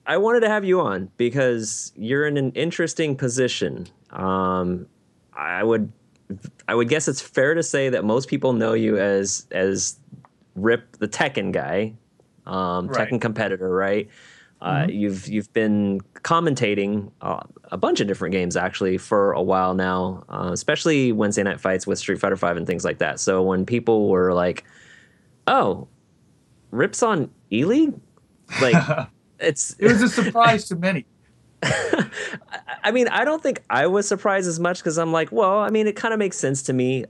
I wanted to have you on because you're in an interesting position. I would I would guess it's fair to say that most people know you as Rip the Tekken guy, Right. Tekken competitor, right? Hmm. You've been commentating a bunch of different games actually for a while now, especially Wednesday night fights with Street Fighter V and things like that. So when people were like, "Oh, Rip's on ELeague," like it's It was a surprise to many. I mean, I don't think I was surprised as much because I'm like, well, I mean, it kind of makes sense to me.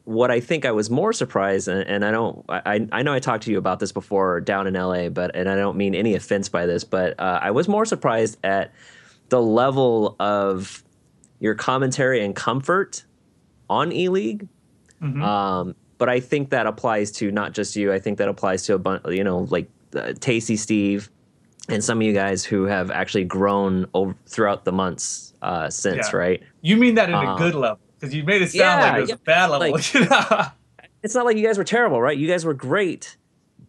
What I think I was more surprised, and I know I talked to you about this before down in LA, and I don't mean any offense by this, but I was more surprised at the level of your commentary and comfort on ELeague. Hmm. But I think that applies to not just you. I think that applies to a bunch, like Tasty Steve and some of you guys who have actually grown throughout the months since, Yeah. right? You mean that in a Uh, good level, because you made it sound like yeah, it was yeah. a bad level. Like it's not like you guys were terrible, right? You guys were great,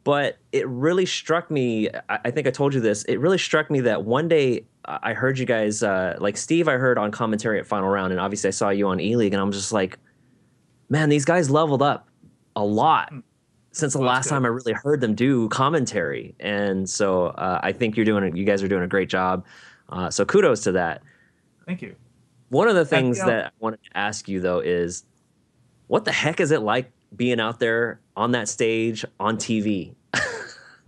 but it really struck me. I think I told you this. It really struck me that one day I heard you guys, like Steve, I heard on commentary at Final Round, and obviously I saw you on E League, and I'm just like, man, these guys leveled up a lot since the Well, that's last good. time I really heard them do commentary. And so I think you guys are doing a great job. So kudos to that. Thank you. One of the And things that I wanted to ask you though is what the heck is it like being out there on that stage on TV?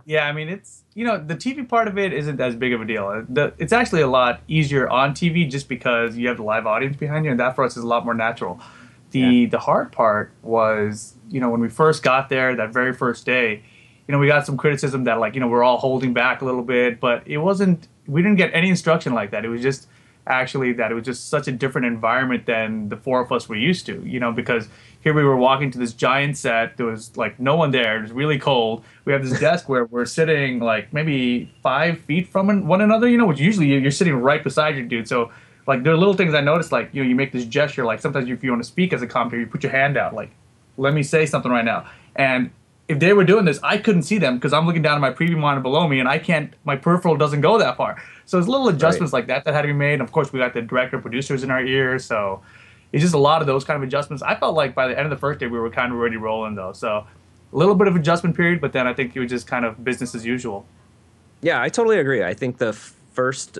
yeah, I mean, it's the TV part of it isn't as big of a deal. It's actually a lot easier on TV just because you have the live audience behind you, and that for us is a lot more natural. Yeah. The hard part was, when we first got there, that very first day, we got some criticism that like, we're all holding back a little bit, but it wasn't. We didn't get any instruction like that. It was just actually that it was just such a different environment than the four of us were used to. Because here we were walking to this giant set. There was like no one there. It was really cold. We have this desk where we're sitting like maybe 5 feet from one another. Which usually you're sitting right beside your dude. So like there are little things I noticed. Like you make this gesture. Like sometimes if you want to speak as a commentator, you put your hand out. Like let me say something right now. And if they were doing this, I couldn't see them because I'm looking down at my preview monitor below me, and I can't. My peripheral doesn't go that far. So there's little Right. adjustments like that had to be made. And of course, we got the director, producers in our ears, so it's just a lot of those kind of adjustments. I felt like by the end of the first day, we were kind of already rolling though. So a little bit of adjustment period, but then I think it was just kind of business as usual. Yeah, I totally agree. I think the first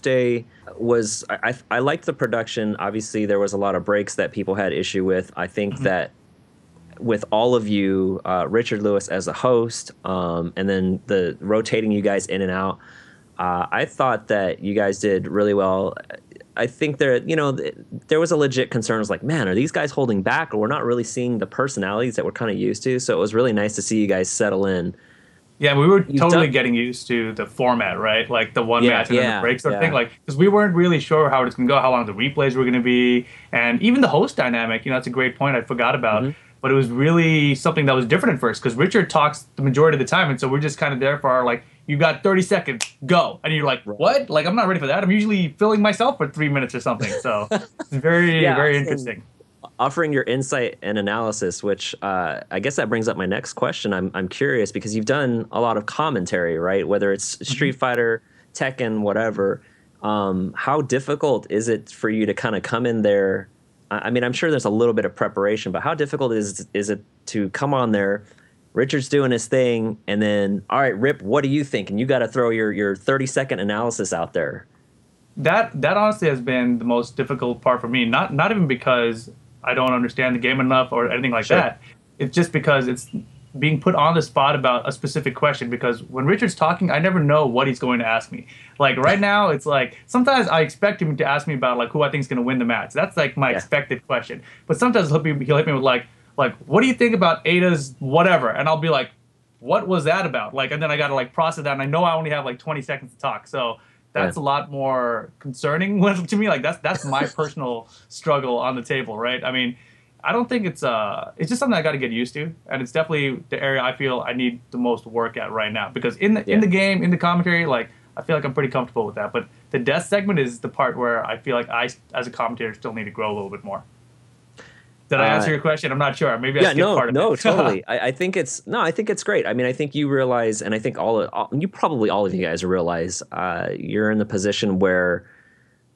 day was I liked the production. Obviously, there was a lot of breaks that people had issue with. I think Mhm. that with all of you, Richard Lewis as a host, and then the rotating you guys in and out, I thought that you guys did really well. I think there was a legit concern. It was like, man, are these guys holding back, or we're not really seeing the personalities that we're kind of used to? So it was really nice to see you guys settle in. Yeah, we were You've done, totally getting used to the format, right? Like the one yeah, match and then the yeah, break sort of thing. yeah. Like, because we weren't really sure how it's going to go, how long the replays were going to be, and even the host dynamic. That's a great point I forgot about. Hmm. But it was really something that was different at first because Richard talks the majority of the time, and so we're just kind of there for our like, you got 30 seconds, go, and you're like, Right. what? Like, I'm not ready for that. I'm usually filling myself for 3 minutes or something. So it's very, Yeah, very and interesting. offering your insight and analysis, which I guess that brings up my next question. I'm curious because you've done a lot of commentary, right? Whether it's Mhm. Street Fighter, Tekken, whatever. How difficult is it for you to kind of come in there? I mean, I'm sure there's a little bit of preparation, but how difficult is it to come on there? Richard's doing his thing, and then, all right, Rip, what do you think? And you got to throw your 30-second analysis out there. That honestly has been the most difficult part for me. Not even because I don't understand the game enough or anything like Sure. that. It's just because it's being put on the spot about a specific question. Because when Richard's talking, I never know what he's going to ask me. Like right now, it's like sometimes I expect him to ask me about like who I think is going to win the match. That's like my Yeah. expected question. But sometimes he'll hit me with like what do you think about Ada's whatever, and I'll be like, what was that about? Like, and then I got to like process that, and I know I only have like 20 seconds to talk, so Yeah. that's a lot more concerning to me. Like that's my personal struggle on the table, right? I mean, I don't think it's just something I got to get used to, and it's definitely the area I feel I need the most work at right now because in Yeah. the game in the commentary, like I feel like I'm pretty comfortable with that, but the death segment is the part where I feel like I as a commentator still need to grow a little bit more. Did I answer your question? I'm not sure. Maybe I Yeah, skipped no, part of no, it. totally. I think it's no, I think it's great. I mean, I think you realize, and I think you probably all of you guys realize, you're in the position where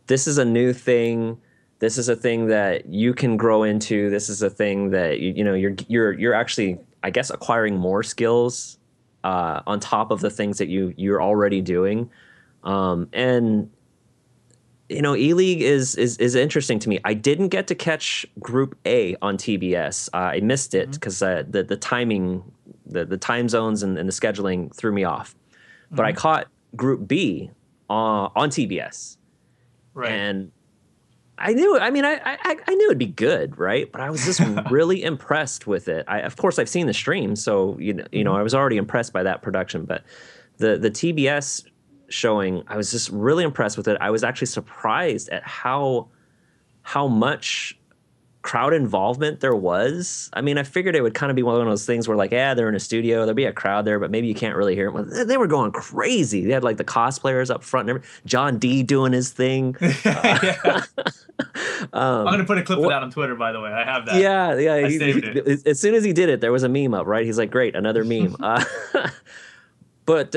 this is a new thing. This is a thing that you can grow into. This is a thing that you know you're actually, I guess, acquiring more skills on top of the things that you're already doing. And you know, ELeague is interesting to me. I didn't get to catch Group A on TBS. I missed it Mm-hmm. because the timing, the time zones and the scheduling threw me off. But I Mm-hmm. caught Group B on TBS, Right. and I knew. I mean, I knew it'd be good, right? But I was just really impressed with it. Of course, I've seen the stream, so Mm-hmm. I was already impressed by that production. But the TBS showing, I was just really impressed with it. I was actually surprised at how much crowd involvement there was. I mean, I figured it would kind of be one of those things where, like, yeah, they're in a studio, there'll be a crowd there, but maybe you can't really hear them. Well, they were going crazy. They had like the cosplayers up front and everything. John D doing his thing. Yeah. I'm Um, gonna put a clip of that on Twitter, by the way. I have that. yeah, yeah. I saved it. As soon as he did it, there was a meme up, right? He's like, "Great, another meme." But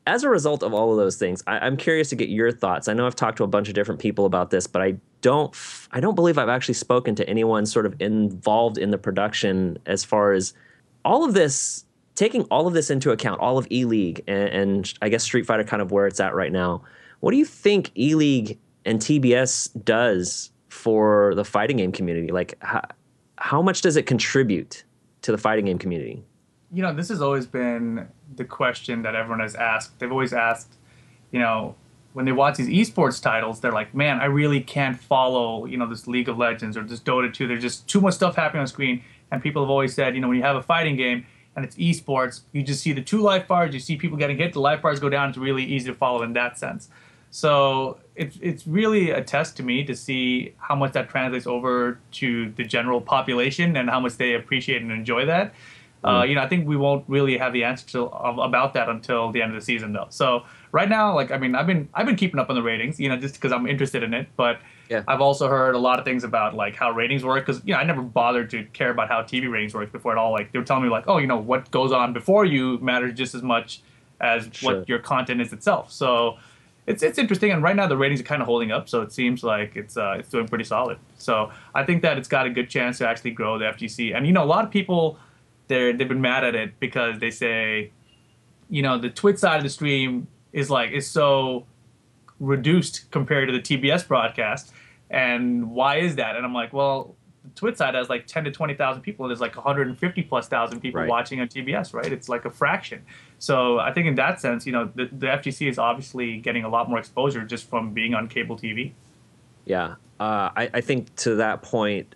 as a result of all of those things, I'm curious to get your thoughts. I know I've talked to a bunch of different people about this, but I don't believe I've actually spoken to anyone sort of involved in the production as far as all of this, taking all of this into account, all of ELeague and I guess Street Fighter kind of where it's at right now. What do you think ELeague and TBS does for the fighting game community? Like, how much does it contribute to the fighting game community? This has always been the question that everyone has asked. They've always asked, when they watch these esports titles, they're like, man, I really can't follow, this League of Legends or this Dota 2. There's just too much stuff happening on screen. And people have always said, when you have a fighting game and it's esports, you just see the 2 life bars, you see people getting hit, the life bars go down. It's really easy to follow in that sense. So it's really a test to me to see how much that translates over to the general population and how much they appreciate and enjoy that. I think we won't really have the answer about that until the end of the season, though. So right now, I've been keeping up on the ratings, just because I'm interested in it. But Yeah. I've also heard a lot of things about like how ratings work, because I never bothered to care about how TV ratings work before at all. Like they were telling me like, oh, what goes on before you matters just as much as Sure. what your content is itself. So it's interesting, and right now the ratings are kind of holding up, so it seems like it's doing pretty solid. So I think that it's got a good chance to actually grow the FGC. And a lot of people they've been mad at it because they say, the Twitch side of the stream is so reduced compared to the TBS broadcast, and why is that? And I'm like, well, the Twitch side has like 10 to 20,000 people, and there's like 150,000+ people Right. watching on TBS, right? It's like a fraction. So I think in that sense, the FGC is obviously getting a lot more exposure just from being on cable TV. Yeah. I think to that point,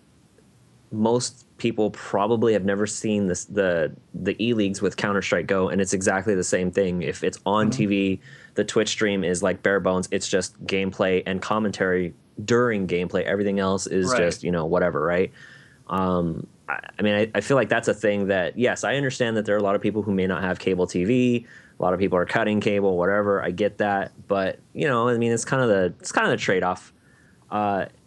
most people probably have never seen the ELeagues with Counter-Strike Go, and it's exactly the same thing. If it's on TV, the Twitch stream is like bare bones. It's just gameplay and commentary during gameplay. Everything else is Right. just, whatever, right? I mean, I feel like that's a thing that, yes, I understand that there are a lot of people who may not have cable TV. A lot of people are cutting cable, whatever. I get that, but I mean, it's kind of the trade-off.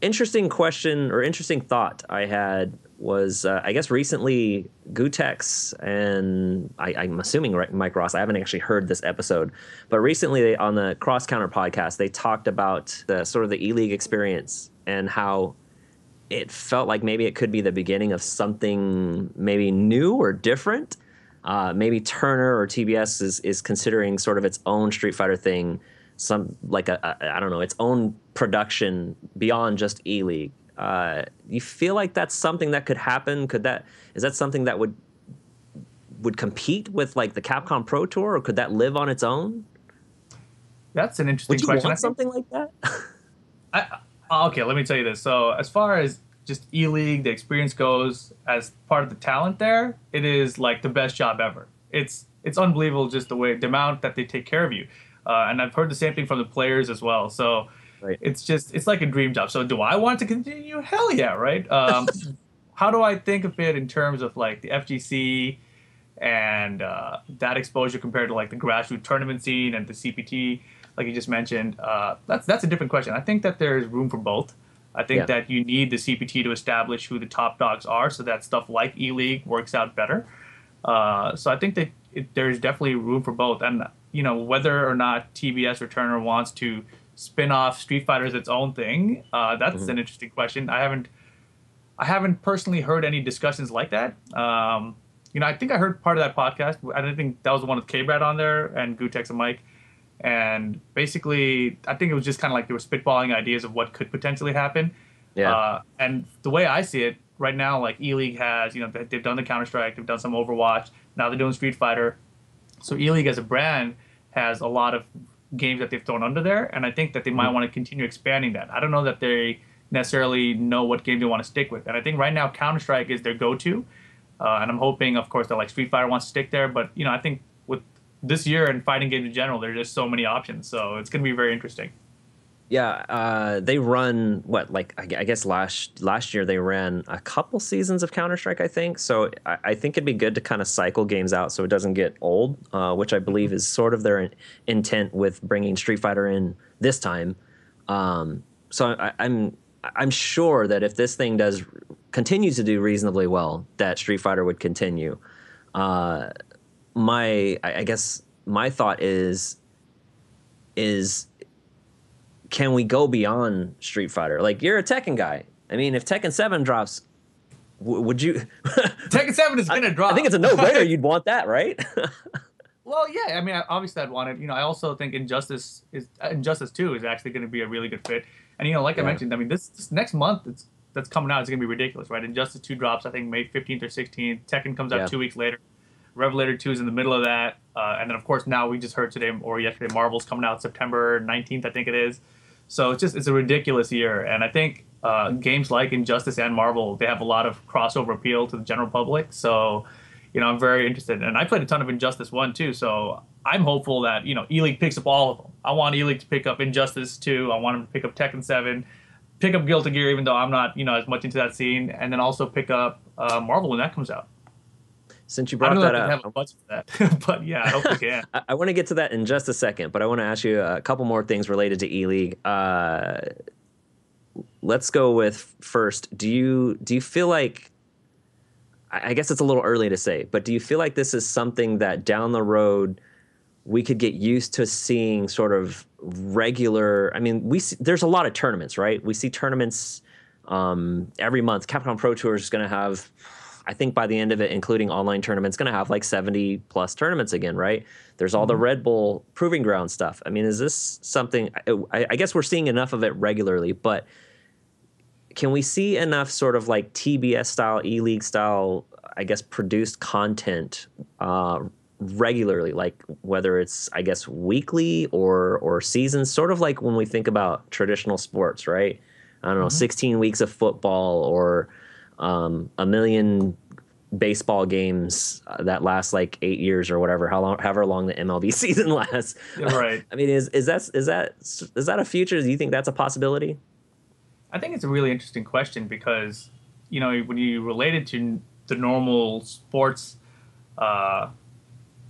Interesting question or interesting thought I had was, I guess recently Gutex and I'm assuming Mike Ross, I haven't actually heard this episode, but recently on the Cross Counter podcast, they talked about the sort of the ELeague experience and how it felt like maybe it could be the beginning of something maybe new or different. Maybe Turner or TBS is considering sort of its own Street Fighter thing, some like I don't know, its own production beyond just ELeague. You feel like that's something that could happen? Is that something that would compete with like the Capcom Pro Tour, or could that live on its own? That's an interesting Would you question. want something like that? Okay, let me tell you this. So as far as just ELeague, the experience goes, as part of the talent there, it is like the best job ever. It's unbelievable just the amount that they take care of you. And I've heard the same thing from the players as well. So Right. it's like a dream job. So do I want to continue? Hell yeah, right? How do I think of it in terms of like the FGC and that exposure compared to like the grassroots tournament scene and the CPT, like you just mentioned? That's a different question. I think that there's room for both. I think Yeah. that you need the CPT to establish who the top dogs are, so that stuff like ELeague works out better. So I think that there's definitely room for both. And whether or not TBS or Turner wants to spin off Street Fighter as its own thing, that's Mhm. an interesting question. I haven't personally heard any discussions like that. I think I heard part of that podcast. I don't think that was the one with K-Brad on there and Gutex and Mike. And basically, I think it was just kind of like they were spitballing ideas of what could potentially happen. Yeah. And the way I see it right now, like ELeague has, they've done the Counter Strike, they've done some Overwatch, now they're doing Street Fighter. So ELeague as a brand has a lot of games that they've thrown under there, and I think that they might Mhm. want to continue expanding that. I don't know that they necessarily know what game they want to stick with, and I think right now Counter Strike is their go-to, and I'm hoping, of course, that like Street Fighter wants to stick there. But I think with this year and fighting games in general, there's just so many options, so it's going to be very interesting. Yeah, they run what, like I guess last year they ran a couple seasons of Counter Strike, I think. So I think it'd be good to kind of cycle games out so it doesn't get old, which I believe is sort of their intent with bringing Street Fighter in this time. So I'm sure that if this thing does continues to do reasonably well, that Street Fighter would continue. I guess my thought is can we go beyond Street Fighter? Like, you're a Tekken guy. I mean, if Tekken 7 drops, would you? Tekken 7 is going to drop. I think it's a no-brainer. You'd want that, right? Well, yeah. I mean, obviously, I'd want it. I also think Injustice 2 is actually going to be a really good fit. And like I Yeah. mentioned, I mean, this next month that's coming out is going to be ridiculous, right? Injustice 2 drops, I think, May 15th or 16th. Tekken comes out Yeah. 2 weeks later. Revelator 2 is in the middle of that, and then of course now we just heard today or yesterday Marvel's coming out September 19th, I think it is. So it's a ridiculous year, and I think games like Injustice and Marvel, they have a lot of crossover appeal to the general public. So I'm very interested, and I played a ton of Injustice 1 too. So I'm hopeful that ELeague picks up all of them. I want ELeague to pick up Injustice 2. I want them to pick up Tekken 7, pick up Guilty Gear, even though I'm not as much into that scene, and then also pick up Marvel when that comes out. Since you I don't brought know that if they have up, a budget for that, but yeah, I hope they can. I want to get to that in just a second, but I want to ask you a couple more things related to ELeague. Let's go with first. Do you feel like, I guess it's a little early to say, but do you feel like this is something that down the road we could get used to seeing sort of regular? I mean, there's a lot of tournaments, right? We see tournaments every month. Capcom Pro Tour is going to have, I think by the end of it, including online tournaments, going to have like 70 plus tournaments again, right? There's all the Red Bull Proving Ground stuff. I mean, is this something, I guess we're seeing enough of it regularly, but can we see enough sort of like TBS style, ELeague style, I guess, produced content regularly, like whether it's, I guess, weekly or seasons, sort of like when we think about traditional sports, right? I don't know, 16 weeks of football or a million baseball games that last like 8 years or whatever, however long the MLB season lasts. Yeah, right. I mean, is that a future? Do you think that's a possibility? I think it's a really interesting question because, when you relate it to the normal sports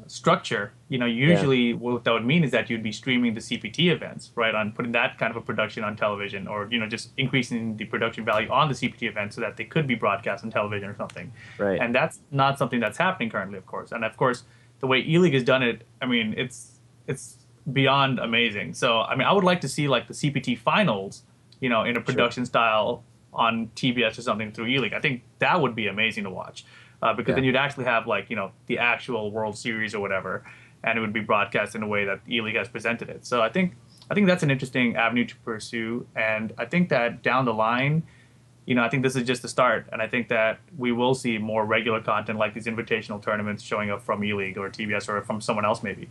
structure, usually what that would mean is that you'd be streaming the CPT events, right, on putting that kind of a production on television, or, just increasing the production value on the CPT events so that they could be broadcast on television or something. Right. And that's not something that's happening currently, of course. And of course, the way ELeague has done it, I mean, it's beyond amazing. So, I mean, I would like to see like the CPT finals, in a production style on TBS or something through ELeague. I think that would be amazing to watch. Because then you'd actually have like the actual World Series or whatever, and it would be broadcast in a way that ELeague has presented it. So I think that's an interesting avenue to pursue, and I think that down the line, I think this is just the start, and I think that we will see more regular content like these invitational tournaments showing up from ELeague or TBS or from someone else maybe.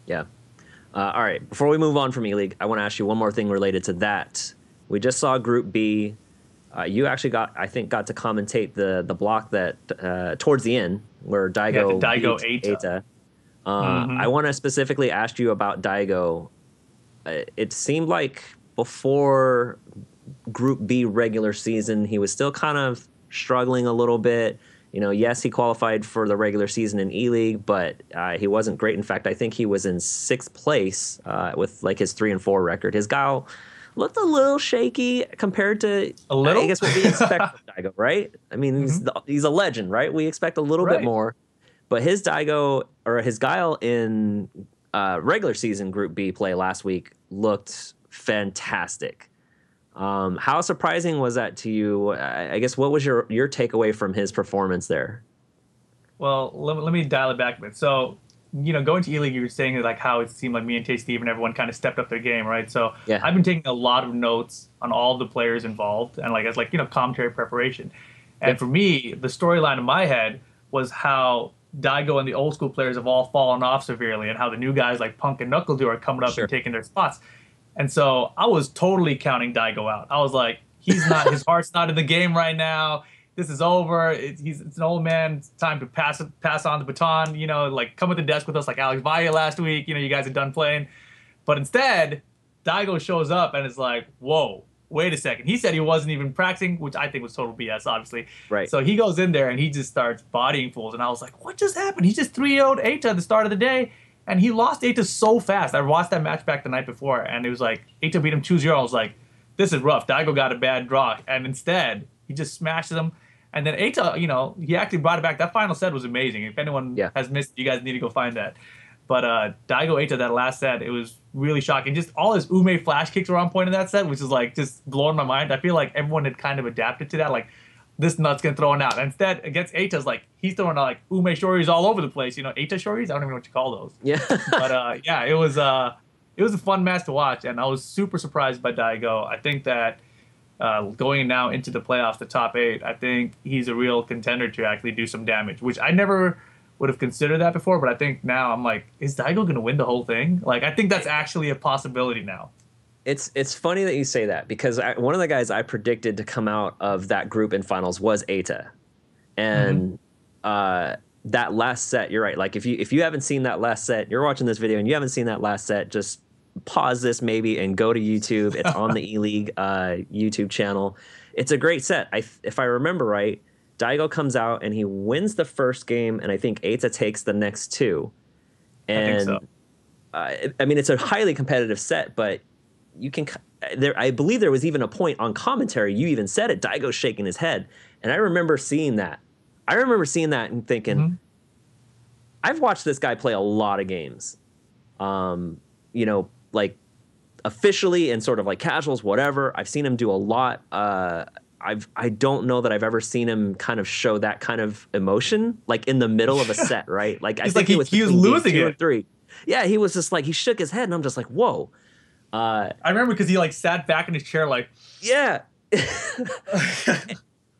Yeah. All right. Before we move on from ELeague, I want to ask you one more thing related to that. We just saw Group B. You actually got to commentate the block that towards the end where Daigo beat Eita. I want to specifically ask you about Daigo. It seemed like before Group B regular season, he was still kind of struggling a little bit. Yes, he qualified for the regular season in ELeague, but he wasn't great. In fact, I think he was in 6th place with like his 3-4 record. His Guile looked a little shaky compared to, A little? I guess, what we expect from Daigo, right? I mean, he's a legend, right? We expect a little bit Right. more. But his Daigo, or his Guile in regular season Group B play last week looked fantastic. How surprising was that to you? I guess, what was your takeaway from his performance there? Well, let me dial it back a bit. So, going to ELeague, you were saying like how it seemed like me and Tay Steve and everyone kind of stepped up their game, right? So Yeah. I've been taking a lot of notes on all of the players involved and like as like, commentary preparation. And Yep. for me, the storyline in my head was how Daigo and the old school players have all fallen off severely and how the new guys like Punk and Knuckle are coming up Sure. and taking their spots. And so I was totally counting Daigo out. I was like, he's not, his heart's not in the game right now. This is over. It's an old man. It's time to pass on the baton. Like come at the desk with us like Alex Valle last week. You guys are done playing. But instead, Daigo shows up and is like, whoa, wait a second. He said he wasn't even practicing, which I think was total BS, obviously. Right. So he goes in there and he just starts bodying fools. And I was like, what just happened? He just 3-0'd Eita at the start of the day. And he lost Eita so fast. I watched that match back the night before, and it was like, Eita beat him 2-0. I was like, this is rough. Daigo got a bad draw. And instead, he just smashes him. And then Eita, he actually brought it back. That final set was amazing. If anyone has missed it, you guys need to go find that. But Daigo Eita, that last set, it was really shocking. Just all his Ume flash kicks were on point in that set, which is like just blowing my mind. I feel like everyone had kind of adapted to that. Like, this nut's gonna throw it out. And instead, against Eita's, like, he's throwing out like Ume shories all over the place. Eita shories? I don't even know what you call those. Yeah. But yeah, it was a fun match to watch, and I was super surprised by Daigo. I think that going now into the playoffs, the top 8, I think he's a real contender to actually do some damage, which I never would have considered that before. But I think now I'm like, is Daigo gonna win the whole thing? Like, I think that's actually a possibility now. It's funny that you say that because one of the guys I predicted to come out of that group in finals was Eita, and that last set, you're right. Like if you haven't seen that last set, you're watching this video and you haven't seen that last set, just pause this maybe and go to YouTube. It's on the ELeague YouTube channel. It's a great set. If I remember right, Daigo comes out and he wins the first game, and I think Eita takes the next 2. And I think so. I mean, it's a highly competitive set, but you can I believe there was even a point on commentary, you even said it, Daigo's shaking his head, and I remember seeing that and thinking, I've watched this guy play a lot of games, like officially and sort of like casuals, whatever. I've seen him do a lot. I don't know that I've ever seen him kind of show that kind of emotion like in the middle of a set, right? Like I think he was losing 2 it. and 3. Yeah, he was just like, he shook his head, and I'm just like, whoa. I remember because he like sat back in his chair like, yeah.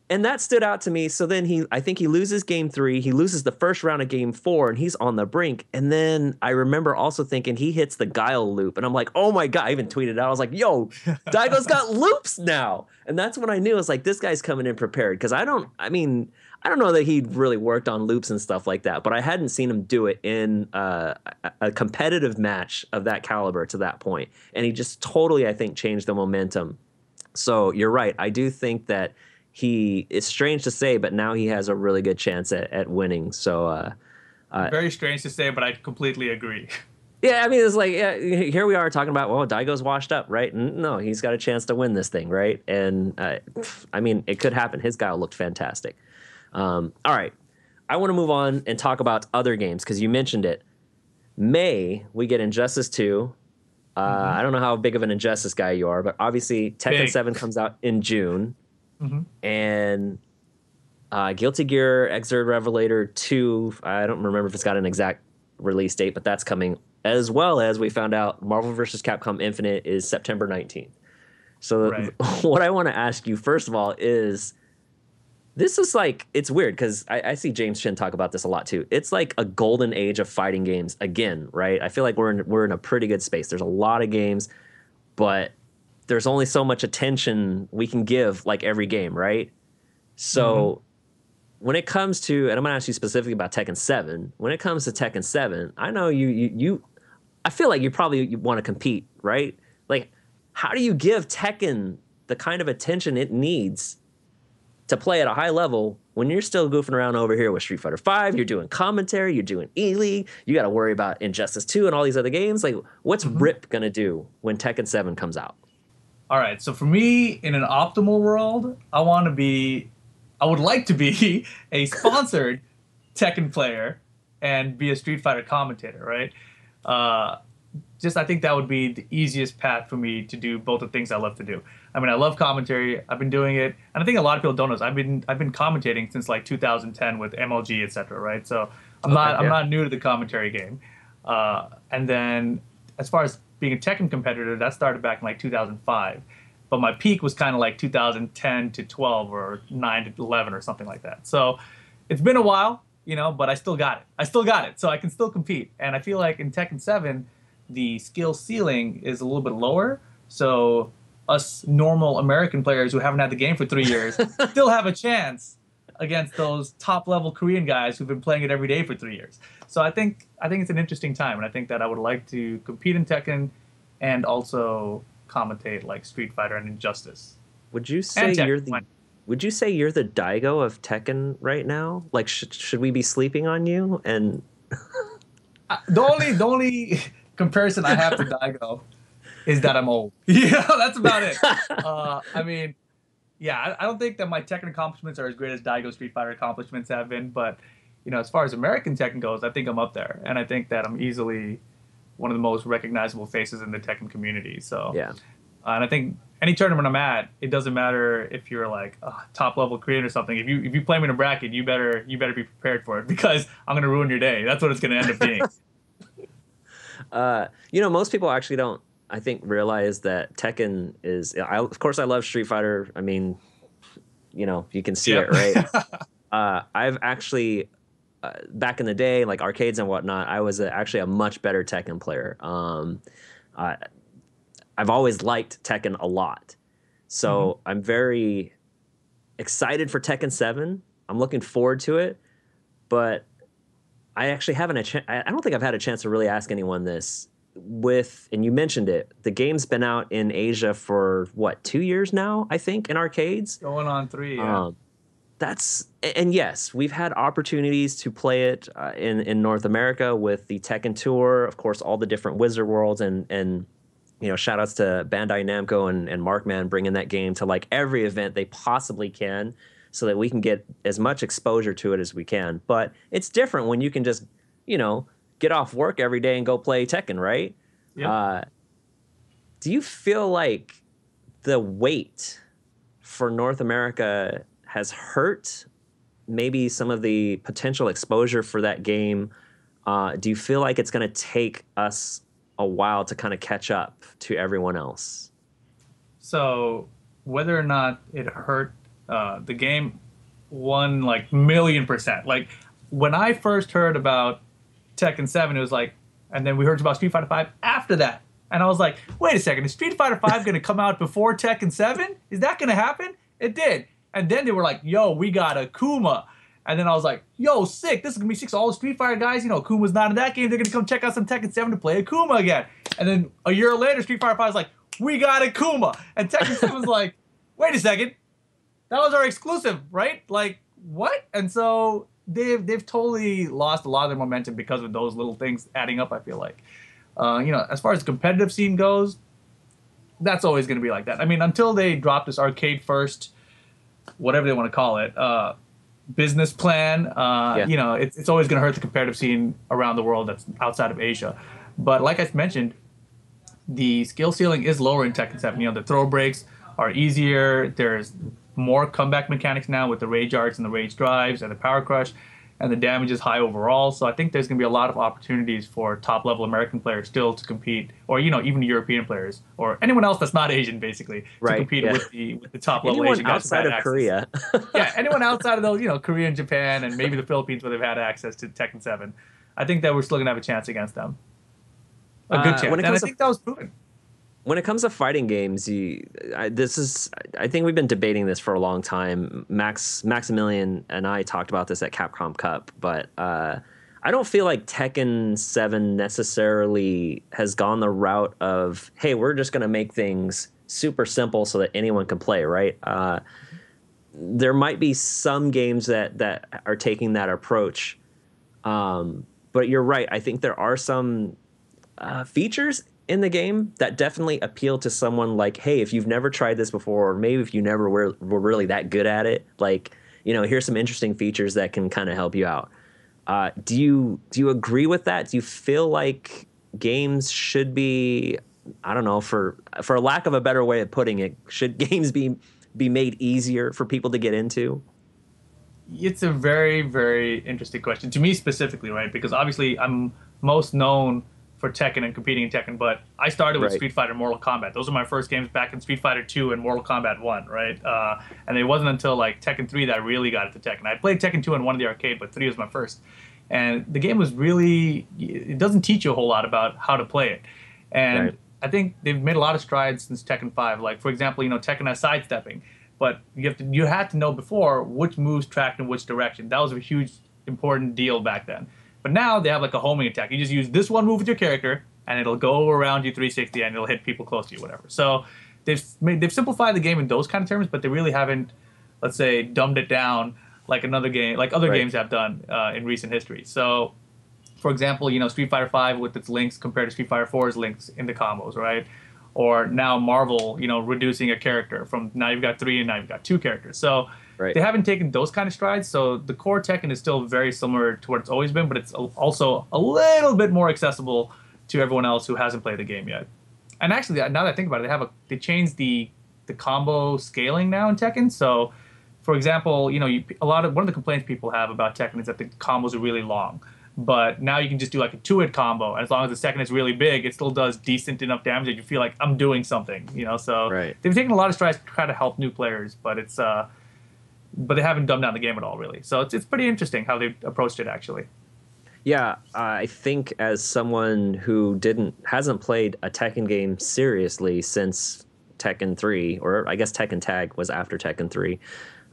And that stood out to me. So then I think he loses game 3. He loses the first round of game 4, and he's on the brink. And then I remember also thinking he hits the Guile loop, and I'm like, oh my God, I even tweeted out, I was like, yo, Daigo's got loops now. And that's when I knew, I was like, this guy's coming in prepared. Because I don't know that he'd really worked on loops and stuff like that, but I hadn't seen him do it in a competitive match of that caliber to that point. And he just totally, I think, changed the momentum. So you're right. I do think that it's strange to say, but now he has a really good chance at winning. So very strange to say, but I completely agree. Yeah, I mean, it's like, yeah, here we are talking about, well, Daigo's washed up, right? No, he's got a chance to win this thing, right? And I mean, it could happen. His guy looked fantastic. All right, I want to move on and talk about other games because you mentioned it. May, we get Injustice 2. I don't know how big of an Injustice guy you are, but obviously Tekken 7 comes out in June. And Guilty Gear Xrd Revelator 2, I don't remember if it's got an exact release date, but that's coming. As well as we found out Marvel vs. Capcom Infinite is September 19th. So what I want to ask you, first of all, is this is like, it's weird because I see James Chin talk about this a lot too. It's like a golden age of fighting games again, right? I feel like we're in a pretty good space. There's a lot of games, but there's only so much attention we can give like every game, right? So when it comes to, and I'm gonna ask you specifically about Tekken 7, when it comes to Tekken 7, I know I feel like you probably want to compete, right? Like, how do you give Tekken the kind of attention it needs to play at a high level when you're still goofing around over here with Street Fighter 5, you're doing commentary, you're doing ELeague, you got to worry about Injustice 2 and all these other games? Like, what's Rip gonna do when Tekken 7 comes out? All right. So for me, in an optimal world, I would like to be a sponsored Tekken player and be a Street Fighter commentator, right? Uh, just I think that would be the easiest path for me to do both the things I love to do. I mean, I love commentary. I've been doing it, and I think a lot of people don't know this. I've been commentating since like 2010 with MLG, etc. Right? So Okay, I'm yeah. not new to the commentary game. And then as far as being a Tekken competitor, that started back in like 2005. But my peak was kind of like 2010 to 12 or 9 to 11 or something like that. So it's been a while, but I still got it. I still got it. So I can still compete. And I feel like in Tekken 7, the skill ceiling is a little bit lower. So us normal American players who haven't had the game for 3 years still have a chance against those top level Korean guys who've been playing it every day for 3 years. So I think it's an interesting time, and I think that I would like to compete in Tekken and also commentate like Street Fighter and Injustice Would you say and Tekken. you're the would you say you're the Daigo of Tekken right now? Like, should we be sleeping on you? And The only comparison I have to Daigo is that I'm old. Yeah, that's about it. I mean, yeah, I don't think that my Tekken accomplishments are as great as Daigo Street Fighter accomplishments have been, but as far as American Tekken goes, I think I'm up there, and I think that I'm easily one of the most recognizable faces in the Tekken community. So, yeah. and I think any tournament I'm at, it doesn't matter if you're like a top level Korean or something. If you play me in a bracket, you better be prepared for it because I'm gonna ruin your day. That's what it's gonna end up being. Most people actually don't, I think, realize that Tekken is. Of course, I love Street Fighter. I mean, you can see it, Yep. right? I've actually, back in the day, like arcades and whatnot, I was actually a much better Tekken player. I, I've always liked Tekken a lot, Hmm. so I'm very excited for Tekken 7. I'm looking forward to it, but I actually haven't I don't think I've had a chance to really ask anyone this. And you mentioned it, the game's been out in Asia for what, 2 years now, I think, in arcades. Going on 3, yeah. Um, and yes, we've had opportunities to play it in North America with the Tekken Tour, of course, all the different Wizard Worlds, and shout outs to Bandai Namco and Markman bringing that game to like every event they possibly can so that we can get as much exposure to it as we can. But it's different when you can just, you know, get off work every day and go play Tekken, right? Yep. Uh, do you feel like the wait for North America has hurt maybe some of the potential exposure for that game? Do you feel like it's going to take us a while to kind of catch up to everyone else? So whether or not it hurt the game, one like million percent. Like when I first heard about Tekken 7, it was like, and then we heard about Street Fighter 5 after that. And I was like, wait a second, is Street Fighter 5 going to come out before Tekken 7? Is that going to happen? It did. And then they were like, yo, we got Akuma. And then I was like, yo, sick. This is going to be sick. So all the Street Fighter guys, Akuma's not in that game. They're going to come check out some Tekken 7 to play Akuma again. And then a year later, Street Fighter 5 was like, we got Akuma. And Tekken 7 was like, wait a second. That was our exclusive, right? Like, what? And so they've totally lost a lot of their momentum because of those little things adding up, I feel like. As far as the competitive scene goes, that's always going to be like that. I mean, until they drop this arcade first, whatever they want to call it, business plan, Yeah. it's always going to hurt the competitive scene around the world that's outside of Asia. But like I mentioned, the skill ceiling is lower in Tekken 7. The throw breaks are easier. There's more comeback mechanics now with the rage arts and the rage drives and the power crush, and the damage is high overall. So I think there's going to be a lot of opportunities for top level American players still to compete, or even European players or anyone else that's not Asian, basically, to Right, compete yeah. with the top level Anyone Asian guys who've outside had of access. Korea. Yeah, anyone outside of those, Korea and Japan and maybe the Philippines where they've had access to Tekken 7. I think that we're still going to have a chance against them. A good chance. When it And I comes to think that was proven. fighting games, I think we've been debating this for a long time. Maximilian and I talked about this at Capcom Cup, but I don't feel like Tekken 7 necessarily has gone the route of, hey, we're just going to make things super simple so that anyone can play, right? There might be some games that are taking that approach, but you're right. I think there are some features in the game that definitely appeal to someone like, hey, if you've never tried this before, or maybe if you never were really that good at it, like, here's some interesting features that can kind of help you out. Do you agree with that? Do you feel like games should be, I don't know, for a lack of a better way of putting it, should games be made easier for people to get into? It's a very, very interesting question to me specifically, right? Because obviously I'm most known for Tekken and competing in Tekken, but I started with Right. Street Fighter and Mortal Kombat. Those are my first games back in Street Fighter 2 and Mortal Kombat 1, right? And it wasn't until like Tekken 3 that I really got into Tekken. I played Tekken 2 and 1 in the arcade, but 3 was my first. And the game was really, it doesn't teach you a whole lot about how to play it. And Right. I think they've made a lot of strides since Tekken 5. Like, for example, Tekken has sidestepping, but you had to know before which moves tracked in which direction. That was a huge, important deal back then. But now they have like a homing attack. You just use this one move with your character, and it'll go around you 360, and it'll hit people close to you, whatever. So they've simplified the game in those kind of terms, but they really haven't, let's say, dumbed it down like another game, like other Right. games have done in recent history. So, for example, Street Fighter 5 with its links compared to Street Fighter 4's links in the combos, right? Or now Marvel, reducing a character from now you've got 3 and now you've got 2 characters. So Right. they haven't taken those kind of strides. So the core Tekken is still very similar to what it's always been, but it's also a little bit more accessible to everyone else who hasn't played the game yet. And actually, now that I think about it, they changed the combo scaling now in Tekken. So, for example, one of the complaints people have about Tekken is that the combos are really long. But now you can just do like a 2-hit combo, and as long as the second is really big, it still does decent enough damage that you feel like I'm doing something. So Right. they've taken a lot of strides to try to help new players, but but they haven't dumbed down the game at all, really. So it's pretty interesting how they approached it, actually. Yeah, I think as someone who hasn't played a Tekken game seriously since Tekken 3, or I guess Tekken Tag was after Tekken 3.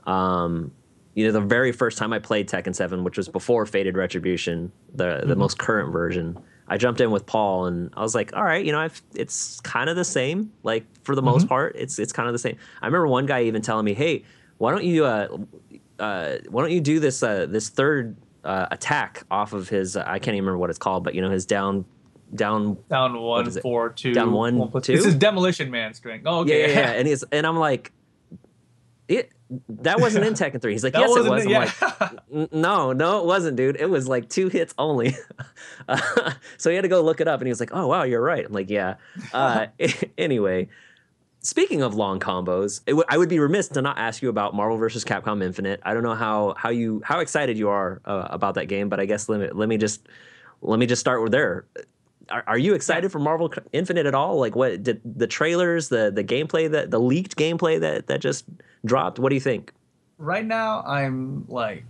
The very first time I played Tekken 7, which was before Fated Retribution, the most current version, I jumped in with Paul, and I was like, all right, it's kind of the same. Like, for the most part, it's kind of the same. I remember one guy even telling me, hey, why don't you do this third attack off of his, I can't even remember what it's called, but his down Down what one, is it? 4, 2. Down 1, 2. This is Demolition Man string. Oh, Yeah, okay. yeah. And I'm like, that wasn't in Tekken 3. He's like, That yes, it wasn't was. it, I'm yeah. like, no, it wasn't, dude. It was like 2 hits only. So he had to go look it up, and he was like, oh, wow, you're right. I'm like, yeah. Anyway, speaking of long combos, I would be remiss to not ask you about Marvel vs. Capcom Infinite. I don't know how excited you are about that game, but I guess let me just start with there. Are you excited for Marvel Infinite at all? Like, what did the trailers, the gameplay, the leaked gameplay that just dropped? What do you think? Right now, I'm like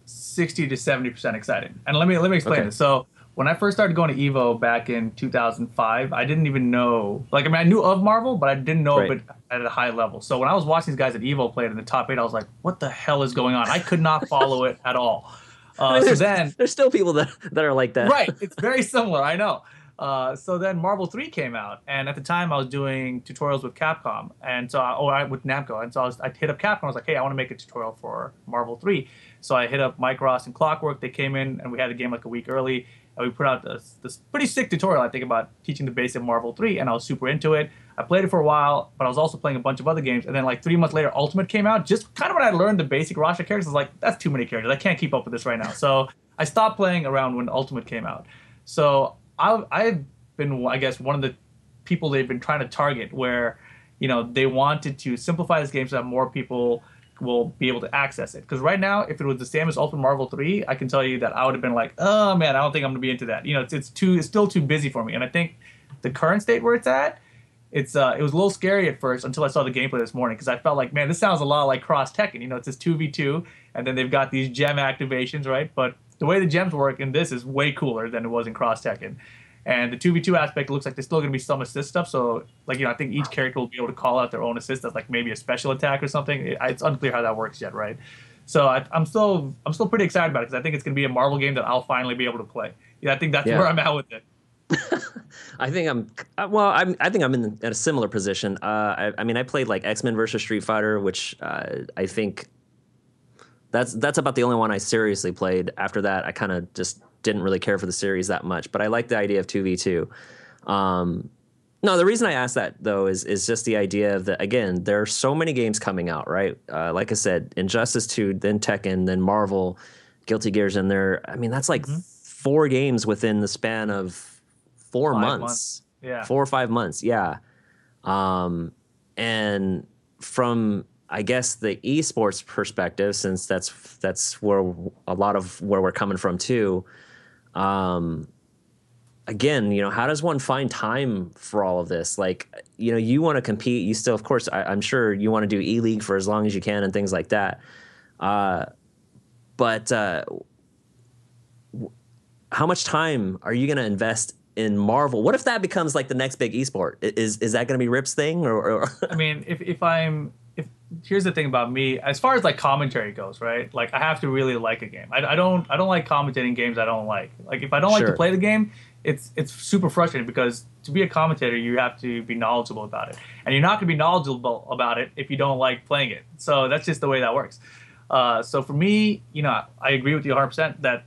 60 to 70% excited. And let me explain Okay. this. So when I first started going to Evo back in 2005, I didn't even know, like, I mean, I knew of Marvel, but I didn't know Right. of it at a high level. So when I was watching these guys at Evo play it in the top 8, I was like, what the hell is going on? I could not follow it at all. I mean, So then, there's still people that are like that. right, it's very similar, I know. So then Marvel 3 came out, and at the time I was doing tutorials with Capcom, and so with Namco, and so I hit up Capcom. I was like, hey, I want to make a tutorial for Marvel 3. So I hit up Mike Ross and Clockwork. They came in, and we had the game like a week early, and we put out this pretty sick tutorial, I think, about teaching the basic of Marvel 3, and I was super into it. I played it for a while, but I was also playing a bunch of other games, and then like 3 months later, Ultimate came out. Just kind of when I learned the basic roster characters, I was like, that's too many characters. I can't keep up with this right now. So I stopped playing around when Ultimate came out. So I've been, I guess, one of the people they've been trying to target, where they wanted to simplify this game so that more people will be able to access it. Because right now, if it was the same as Ultimate Marvel 3, I can tell you that I would have been like, oh man, I don't think I'm gonna be into that. It's still too busy for me. And I think the current state where it's at, it was a little scary at first until I saw the gameplay this morning, because I felt like, man, this sounds a lot like Cross Tekken. It's this 2v2, and then they've got these gem activations, right? But the way the gems work in this is way cooler than it was in Cross Tekken. And the 2v2 aspect, it looks like there's still going to be some assist stuff. So, like, I think each character will be able to call out their own assist as, like, maybe a special attack or something. It's unclear how that works yet, right? So I'm still pretty excited about it, because I think it's going to be a Marvel game that I'll finally be able to play. I think that's where I'm at with it. I think I think I'm in a similar position. I mean, I played like X-Men versus Street Fighter, which I think that's about the only one I seriously played. After that, I kind of just didn't really care for the series that much, but I like the idea of 2v2. No, the reason I asked that though is just the idea of that again, there are so many games coming out, right? Like I said, Injustice 2, then Tekken, then Marvel, Guilty Gear's in there. I mean, that's like Hmm. 4 games within the span of 4 months,5 months. Yeah. 4 or 5 months. Yeah. Um, and from I guess the esports perspective, since that's where a lot of where we're coming from too. Um, Again, how does one find time for all of this? Like, you want to compete. You still, of course, I'm sure you want to do ELeague for as long as you can and things like that. Uh, but how much time are you going to invest in Marvel? What if that becomes like the next big esport? Is that going to be Rip's thing or I mean, if here's the thing about me, as far as like commentary goes, right? Like I have to really like a game. I don't like commentating games I don't like. Like if I don't like to sure, play the game, it's super frustrating because to be a commentator, you have to be knowledgeable about it, and you're not going to be knowledgeable about it if you don't like playing it. So that's just the way that works. So for me, I agree with you 100% that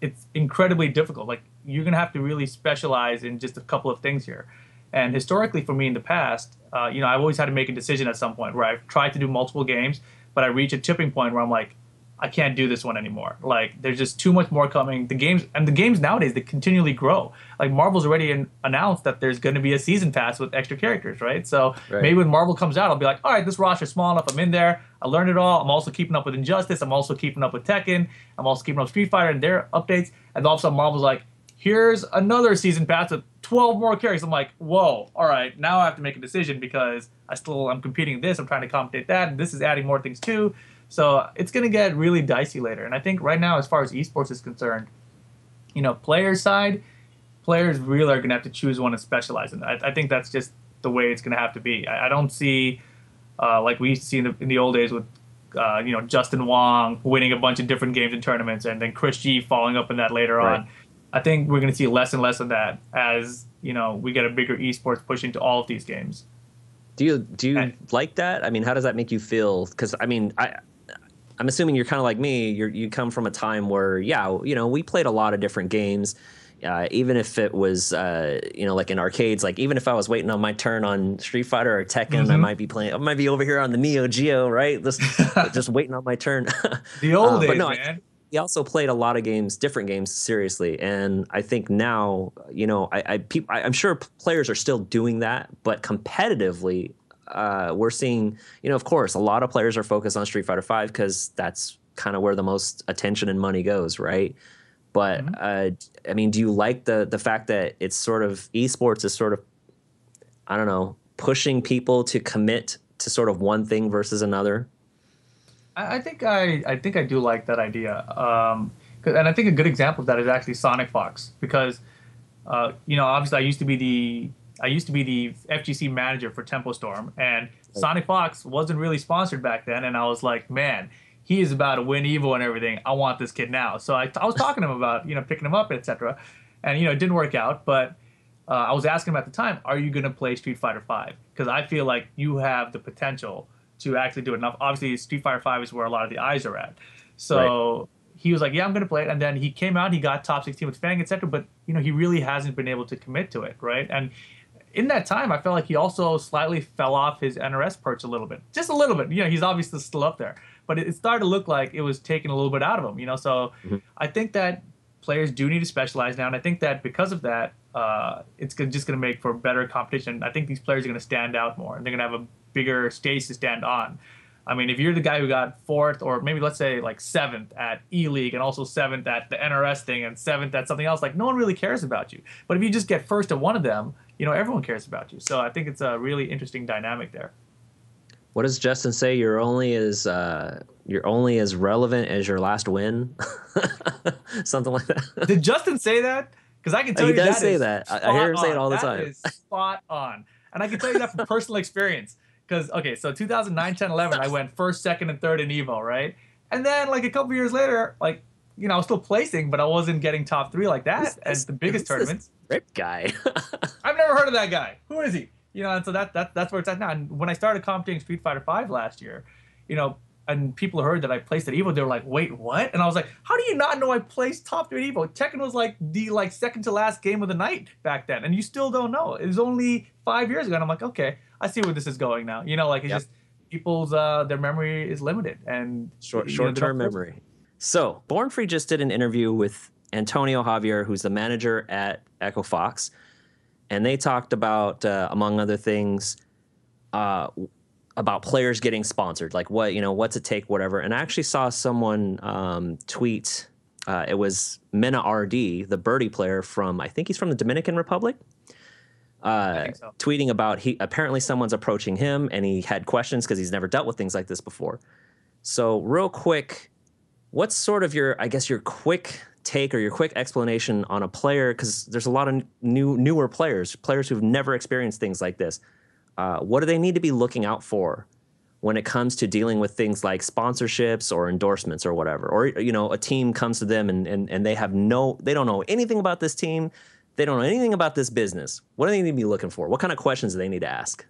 it's incredibly difficult. Like you're gonna have to really specialize in just a couple of things here. And historically, for me in the past, I've always had to make a decision at some point where I've tried to do multiple games, but I reach a tipping point where I'm like, I can't do this one anymore. Like there's just too much more coming. The games nowadays they continually grow. Like Marvel's already announced that there's going to be a season pass with extra characters, right? So right? maybe when Marvel comes out, I'll be like, all right, this roster's small enough. I'm in there. I learned it all. I'm also keeping up with Injustice. I'm also keeping up with Tekken. I'm also keeping up with Street Fighter and their updates. And all of a sudden, Marvel's like, here's another season pass with 12 more characters. I'm like, whoa, all right, now I have to make a decision because I'm competing this, I'm trying to compensate that, and this is adding more things too. So it's going to get really dicey later. And I think right now, as far as esports is concerned, players side, players really are going to have to choose one and specialize in. I think that's just the way it's going to have to be. I don't see, like we used to see in the old days with, Justin Wong winning a bunch of different games and tournaments, and then Chris G following up in that later Right. on. I think we're going to see less and less of that as we get a bigger esports push into all of these games. Do you like that? I mean, how does that make you feel? Because I mean, I'm assuming you're kind of like me. You come from a time where, yeah, we played a lot of different games. Even if it was, like in arcades, like even if I was waiting on my turn on Street Fighter or Tekken, Hmm. I might be over here on the Neo Geo, right? Just waiting on my turn. The old But days, no, man. we also played a lot of games, different games, seriously. And I think now, I'm sure players are still doing that, but competitively, we're seeing, of course, a lot of players are focused on Street Fighter 5 because that's kind of where the most attention and money goes, right? But Hmm. I mean, do you like the fact that it's sort of esports is sort of, I don't know, pushing people to commit to sort of one thing versus another? I think I do like that idea. And I think a good example of that is actually Sonic Fox because obviously I used to be the FGC manager for Tempo Storm, and Right. Sonic Fox wasn't really sponsored back then, and I was like, man, he is about to win Evo and everything. I want this kid now. So I was talking to him about picking him up, etc. And it didn't work out, but I was asking him at the time, are you going to play Street Fighter 5? Because I feel like you have the potential to actually do it. Now, obviously, Street Fighter 5 is where a lot of the eyes are at. Right. So he was like, yeah, I'm going to play it. And then he came out, he got top 16 with Fang, etc. But, he really hasn't been able to commit to it, right? And in that time, I felt like he also slightly fell off his NRS perch a little bit. Just a little bit. He's obviously still up there. But it started to look like it was taking a little bit out of him. So Mhm. I think that players do need to specialize now. And I think that because of that, it's just going to make for better competition. I think these players are going to stand out more, and they're going to have a bigger stage to stand on. I mean, if you're the guy who got fourth, or maybe let's say like seventh at ELeague, and also seventh at the NRS thing, and seventh at something else, like no one really cares about you. But if you just get first at one of them, everyone cares about you. So I think it's a really interesting dynamic there. What does Justin say? You're only as relevant as your last win, something like that. Did Justin say that? Because I can tell He you does that say is that. I hear spot him say it on. all the That time. is spot on. And I can tell you that from personal experience. Because, okay, so 2009, 10, 11, I went first, second, and third in Evo, right? And then, like, a couple years later, like, I was still placing, but I wasn't getting top three like that at the biggest Who's this tournaments. Rip guy? I've never heard of that guy. Who is he? And so that's where it's at now. And when I started commentating Street Fighter 5 last year, you know, and people heard that I placed at Evo, they were like, "Wait, what?" And I was like, "How do you not know I placed top 3 at Evo? Tekken was like the second to last game of the night back then, and you still don't know. It was only 5 years ago." And I'm like, "Okay, I see where this is going now." Like it's Yep. just people's their memory is limited, and Short-term memory. So Born Free just did an interview with Antonio Javier, who's the manager at Echo Fox, and they talked about, among other things, about players getting sponsored, like what's it take, whatever. And I actually saw someone tweet. It was Mena RD, the birdie player from, I think he's from the Dominican Republic. I think so. Tweeting about apparently someone's approaching him and he had questions because he's never dealt with things like this before. So real quick, what's sort of your quick take or your quick explanation on a player? Because there's a lot of newer players who've never experienced things like this. What do they need to be looking out for when it comes to dealing with things like sponsorships or endorsements or whatever? Or, a team comes to them and they don't know anything about this team. They don't know anything about this business. What do they need to be looking for? What kind of questions do they need to ask?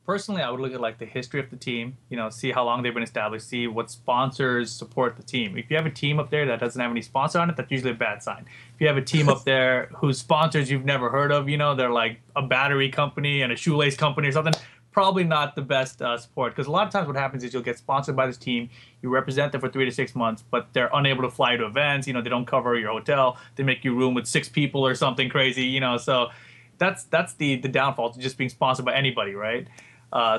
Personally, I would look at the history of the team, see how long they've been established, see what sponsors support the team. If you have a team up there that doesn't have any sponsor on it, that's usually a bad sign. If you have a team up there whose sponsors you've never heard of, they're like a battery company and a shoelace company or something, probably not the best support. Because a lot of times what happens is you'll get sponsored by this team, you represent them for 3 to 6 months, but they're unable to fly to events, they don't cover your hotel, they make you room with 6 people or something crazy, so that's the downfall to just being sponsored by anybody, right?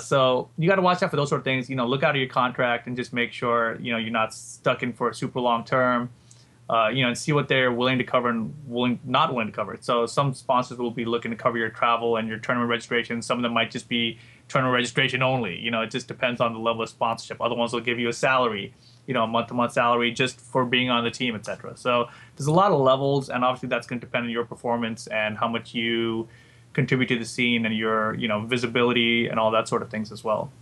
So you got to watch out for those sort of things. Look out of your contract and just make sure you're not stuck in for a super long term. And see what they're willing to cover and not willing to cover. So some sponsors will be looking to cover your travel and your tournament registration. Some of them might just be tournament registration only. It just depends on the level of sponsorship. Other ones will give you a salary, a month-to-month salary just for being on the team, etc. So there's a lot of levels, and obviously that's going to depend on your performance and how much you contribute to the scene and your visibility and all that sort of things as well.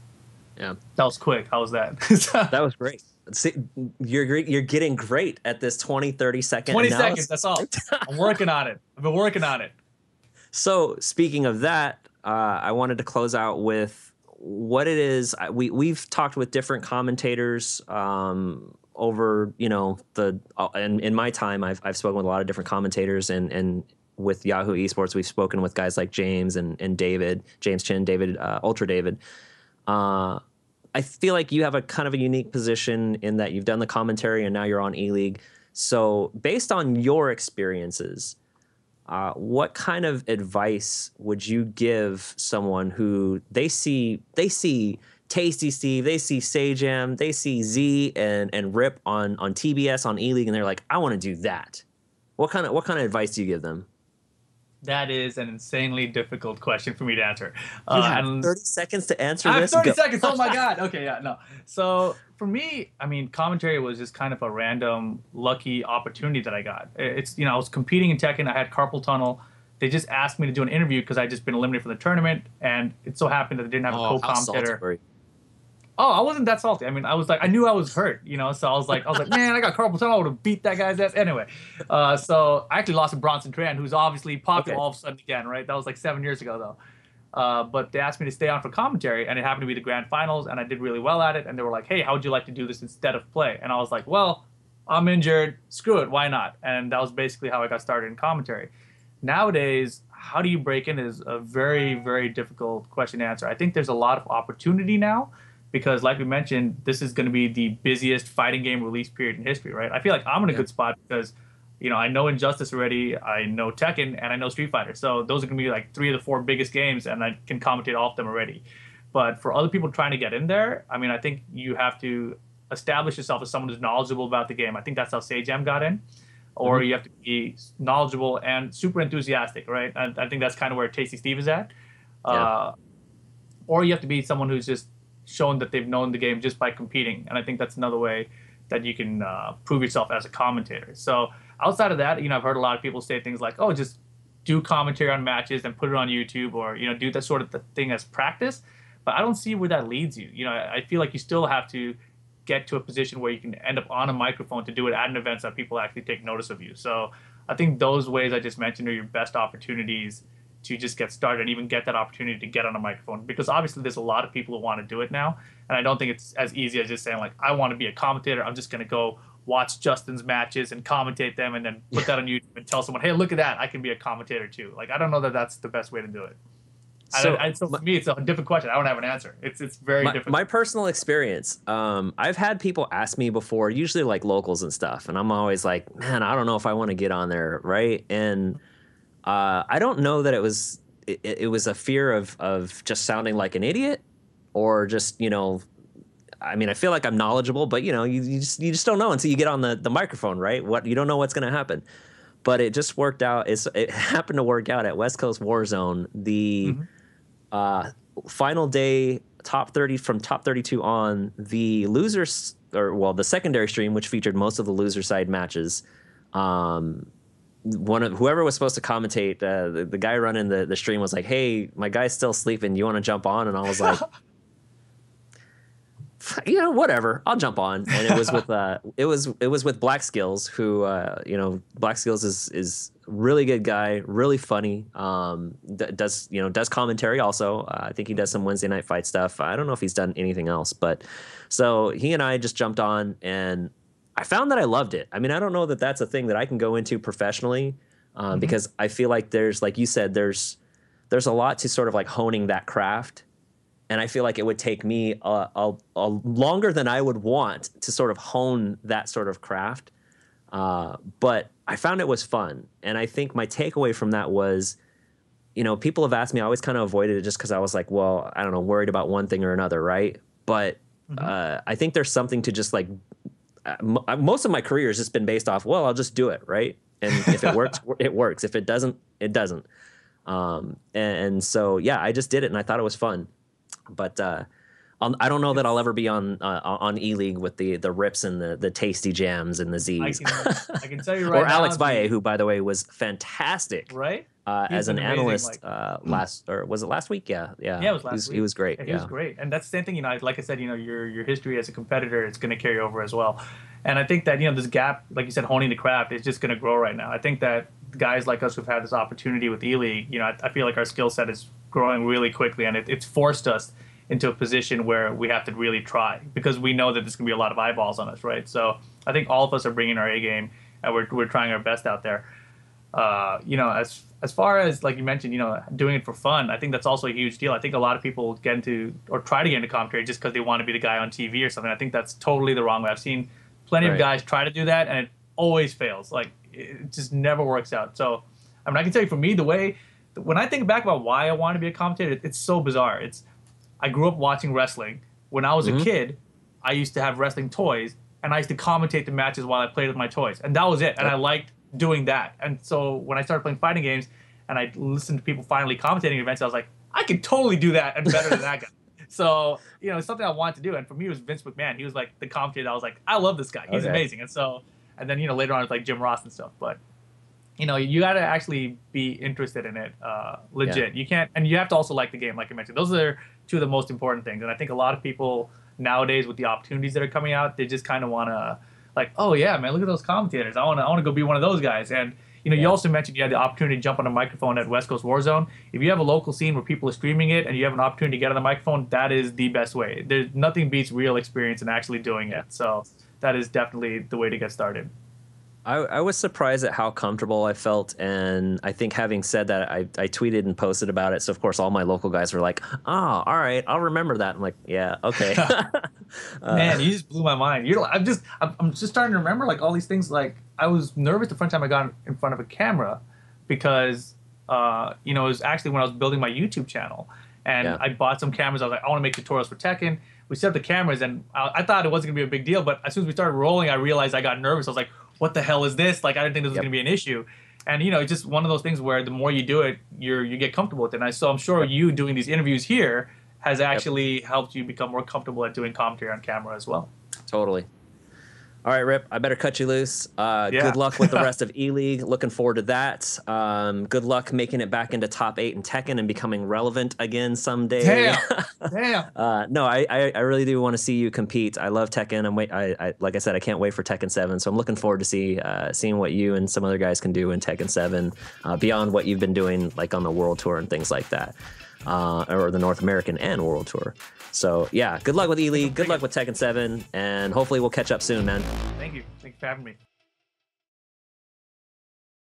Yeah, that was quick. How was that? That was great. See, you're getting great at this 20-30 second 20 analysis. seconds, that's all. I'm working on it. I've been working on it. So speaking of that, I wanted to close out with what it is. We've talked with different commentators over and in my time I've spoken with a lot of different commentators, and with Yahoo Esports we've spoken with guys like James and David, James Chin, David, Ultra David. I feel like you have a kind of a unique position in that you've done the commentary and now you're on ELeague. So based on your experiences, what kind of advice would you give someone who they see Tasty Steve, they see Sajam, they see Z and Rip on TBS on ELeague, and they're like, I want to do that. What kind of advice do you give them? That is an insanely difficult question for me to answer. You have 30 seconds to answer this. I have 30 seconds. Oh my God. Okay, yeah, no. So for me, commentary was just kind of a random, lucky opportunity that I got. It's I was competing in Tekken. I had carpal tunnel. They just asked me to do an interview because I just been eliminated from the tournament, and it so happened that they didn't have a co-commentator. Oh, I wasn't that salty. I was like, I knew I was hurt, so I was like, man, I got carpal tunnel. I would have beat that guy's ass anyway. So I actually lost to Bronson Tran, who's obviously popular all of a sudden again, right? That was like 7 years ago though. But they asked me to stay on for commentary, and it happened to be the grand finals, and I did really well at it. And they were like, hey, how would you like to do this instead of play? And I was like, well, I'm injured. Screw it. Why not? And that was basically how I got started in commentary. Nowadays, how do you break in is a very, very difficult question to answer. I think there's a lot of opportunity now, because like we mentioned, this is going to be the busiest fighting game release period in history, right? I feel like I'm in a good spot because, I know Injustice already, I know Tekken, and I know Street Fighter. So those are going to be like 3 of the 4 biggest games, and I can commentate all of them already. But for other people trying to get in there, I think you have to establish yourself as someone who's knowledgeable about the game. I think that's how Sajam got in. Or you have to be knowledgeable and super enthusiastic, right? And I think that's kind of where Tasty Steve is at. Or you have to be someone who's just shown that they've known the game just by competing. And I think that's another way that you can prove yourself as a commentator. So outside of that, I've heard a lot of people say things like, oh, just do commentary on matches and put it on YouTube, or, do that sort of thing as practice. But I don't see where that leads you. I feel like you still have to get to a position where you can end up on a microphone to do it at an event so that people actually take notice of you. So I think those ways I just mentioned are your best opportunities to just get started and even get that opportunity to get on a microphone, because obviously there's a lot of people who want to do it now, and I don't think it's as easy as just saying like, I want to be a commentator, I'm just going to go watch Justin's matches and commentate them and then put that on YouTube and tell someone, hey, look at that, I can be a commentator too. Like, I don't know that that's the best way to do it. So for me, it's a different question. I don't have an answer. It's very different. My personal experience, I've had people ask me before, usually like locals and stuff, and I'm always like, man, I don't know if I want to get on there, right? And I don't know that it was a fear of just sounding like an idiot, or just, you know, I mean, I feel like I'm knowledgeable, but you know, you just don't know until you get on the microphone, right? You don't know what's going to happen. But it just worked out. It happened to work out at West Coast Warzone. The final day, top 30 from top 32 on, the losers, the secondary stream, which featured most of the loser side matches. Whoever was supposed to commentate, the guy running the stream was like, "Hey, my guy's still sleeping. You want to jump on?" And I was like, you know, whatever, I'll jump on. And it was with it was with Black Skills, who you know, Black Skills is really good guy, really funny. Does commentary also. I think he does some Wednesday night fight stuff. I don't know if he's done anything else, but so he and I just jumped on, and I found that I loved it. I mean, I don't know that that's a thing that I can go into professionally, because I feel like there's, like you said, there's a lot to sort of like honing that craft. And I feel like it would take me a longer than I would want to sort of hone that sort of craft. But I found it was fun. And I think my takeaway from that was, you know, people have asked me, I always kind of avoided it just because I was like, well, I don't know, worried about one thing or another, right? But I think there's something to just like, most of my career has just been based off, well, I'll just do it, right? And if it works, it works. If it doesn't, it doesn't. And so, yeah, I just did it, and I thought it was fun. But I don't know that I'll ever be on ELeague with the rips and the tasty jams and the Z's. I can tell you right now. Or Alex Valle, who, by the way, was fantastic. Right? As an analyst, was it last week? Yeah, it was last week. He was great. Yeah, he was great, and that's the same thing. You know, like I said, you know, your history as a competitor, it's going to carry over as well. And I think that, you know, this gap, like you said, honing the craft, is just going to grow right now. I think that guys like us who've had this opportunity with ELeague, you know, I feel like our skill set is growing really quickly, and it's forced us into a position where we have to really try, because we know that there's going to be a lot of eyeballs on us, right? So I think all of us are bringing our A game, and we're trying our best out there. You know, as far as, like you mentioned, you know, doing it for fun, I think that's also a huge deal. I think a lot of people get into, or try to get into commentary just because they want to be the guy on TV or something. I think that's totally the wrong way. I've seen plenty of guys try to do that, and it always fails. Like, it just never works out. So, I mean, I can tell you, for me, when I think back about why I want to be a commentator, it's so bizarre. I grew up watching wrestling. When I was a kid, I used to have wrestling toys, and I used to commentate the matches while I played with my toys. And that was it. And I liked doing that. And so when I started playing fighting games, and I listened to people finally commentating events, I was like, I could totally do that, and better than that guy. So, you know, it's something I wanted to do. And for me, it was Vince McMahon. He was like the commentator. I was like, I love this guy. He's amazing. And so, and then, you know, later on, it's like Jim Ross and stuff. But, you know, you got to actually be interested in it, legit. You can't, and you have to also like the game, like I mentioned. Those are two of the most important things. And I think a lot of people nowadays, with the opportunities that are coming out, they just kind of want to, like, oh yeah, man, look at those commentators. I want to go be one of those guys. And, you know, you also mentioned you had the opportunity to jump on a microphone at West Coast Warzone. If you have a local scene where people are streaming it and you have an opportunity to get on the microphone, that is the best way. There's nothing beats real experience and actually doing it. So that is definitely the way to get started. I was surprised at how comfortable I felt, and I think, having said that, I tweeted and posted about it. So of course all my local guys were like, "Oh, all right, I'll remember that." I'm like, "Yeah, okay." Man, you just blew my mind. I'm just starting to remember, like, all these things. Like, I was nervous the first time I got in front of a camera, because you know, it was actually when I was building my YouTube channel, and I bought some cameras. I was like, I want to make tutorials for Tekken. We set up the cameras, and I thought it wasn't gonna be a big deal, but as soon as we started rolling, I realized I got nervous. I was like, what the hell is this? Like, I didn't think this was going to be an issue. And, you know, it's just one of those things where the more you do it, you get comfortable with it. And so I'm sure you doing these interviews here has actually helped you become more comfortable at doing commentary on camera as well. Totally. All right, Rip, I better cut you loose. Yeah. Good luck with the rest of ELeague. Looking forward to that. Good luck making it back into top 8 in Tekken and becoming relevant again someday. Damn. No, I really do want to see you compete. I love Tekken. Like I said, I can't wait for Tekken 7. So I'm looking forward to seeing what you and some other guys can do in Tekken 7 beyond what you've been doing like on the World Tour and things like that, or the North American and World Tour. So yeah, good luck with ELeague, good luck with Tekken 7, and hopefully we'll catch up soon, man. Thank you. Thanks for having me.